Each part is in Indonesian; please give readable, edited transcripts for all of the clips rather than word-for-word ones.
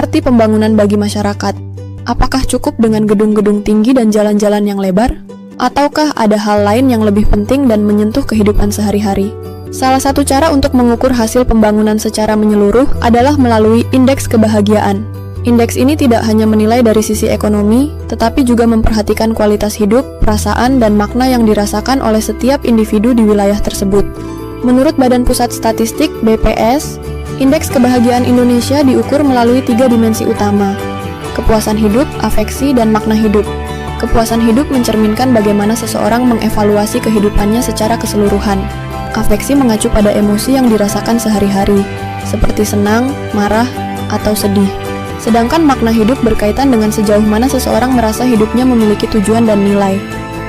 arti pembangunan bagi masyarakat? Apakah cukup dengan gedung-gedung tinggi dan jalan-jalan yang lebar? Ataukah ada hal lain yang lebih penting dan menyentuh kehidupan sehari-hari? Salah satu cara untuk mengukur hasil pembangunan secara menyeluruh adalah melalui indeks kebahagiaan. Indeks ini tidak hanya menilai dari sisi ekonomi, tetapi juga memperhatikan kualitas hidup, perasaan, dan makna yang dirasakan oleh setiap individu di wilayah tersebut. Menurut Badan Pusat Statistik (BPS), indeks kebahagiaan Indonesia diukur melalui 3 dimensi utama: kepuasan hidup, afeksi, dan makna hidup. Kepuasan hidup mencerminkan bagaimana seseorang mengevaluasi kehidupannya secara keseluruhan. Afeksi mengacu pada emosi yang dirasakan sehari-hari, seperti senang, marah, atau sedih. Sedangkan makna hidup berkaitan dengan sejauh mana seseorang merasa hidupnya memiliki tujuan dan nilai.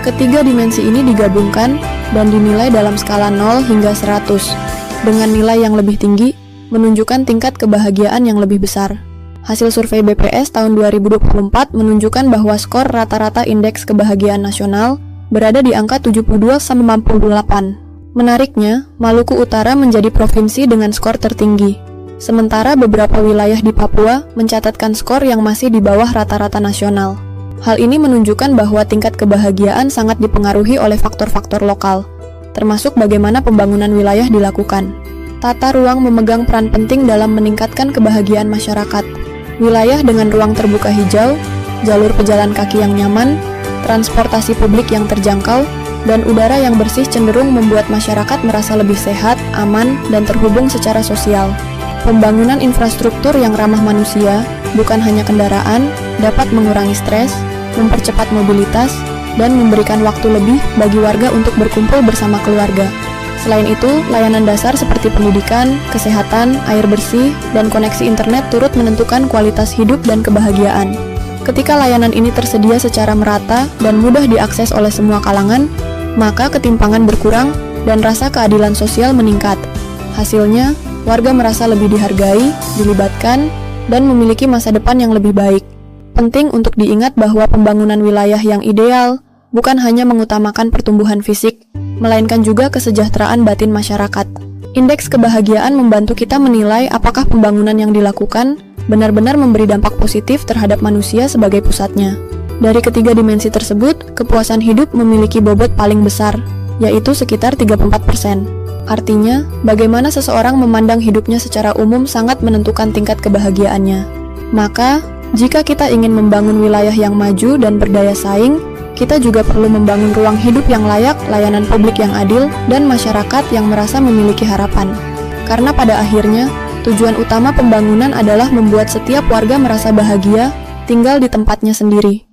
Ketiga dimensi ini digabungkan dan dinilai dalam skala 0 hingga 100, dengan nilai yang lebih tinggi menunjukkan tingkat kebahagiaan yang lebih besar. Hasil survei BPS tahun 2024 menunjukkan bahwa skor rata-rata indeks kebahagiaan nasional berada di angka 72/98. Menariknya, Maluku Utara menjadi provinsi dengan skor tertinggi, sementara beberapa wilayah di Papua mencatatkan skor yang masih di bawah rata-rata nasional. Hal ini menunjukkan bahwa tingkat kebahagiaan sangat dipengaruhi oleh faktor-faktor lokal, termasuk bagaimana pembangunan wilayah dilakukan. Tata ruang memegang peran penting dalam meningkatkan kebahagiaan masyarakat. Wilayah dengan ruang terbuka hijau, jalur pejalan kaki yang nyaman, transportasi publik yang terjangkau, dan udara yang bersih cenderung membuat masyarakat merasa lebih sehat, aman, dan terhubung secara sosial. Pembangunan infrastruktur yang ramah manusia, bukan hanya kendaraan, dapat mengurangi stres, mempercepat mobilitas, dan memberikan waktu lebih bagi warga untuk berkumpul bersama keluarga. Selain itu, layanan dasar seperti pendidikan, kesehatan, air bersih, dan koneksi internet turut menentukan kualitas hidup dan kebahagiaan. Ketika layanan ini tersedia secara merata dan mudah diakses oleh semua kalangan, maka ketimpangan berkurang dan rasa keadilan sosial meningkat. Hasilnya, warga merasa lebih dihargai, dilibatkan, dan memiliki masa depan yang lebih baik. Penting untuk diingat bahwa pembangunan wilayah yang ideal bukan hanya mengutamakan pertumbuhan fisik, melainkan juga kesejahteraan batin masyarakat. Indeks kebahagiaan membantu kita menilai apakah pembangunan yang dilakukan benar-benar memberi dampak positif terhadap manusia sebagai pusatnya. Dari ketiga dimensi tersebut, kepuasan hidup memiliki bobot paling besar, yaitu sekitar 34%. Artinya, bagaimana seseorang memandang hidupnya secara umum sangat menentukan tingkat kebahagiaannya. Maka, jika kita ingin membangun wilayah yang maju dan berdaya saing, kita juga perlu membangun ruang hidup yang layak, layanan publik yang adil, dan masyarakat yang merasa memiliki harapan. Karena pada akhirnya, tujuan utama pembangunan adalah membuat setiap warga merasa bahagia tinggal di tempatnya sendiri.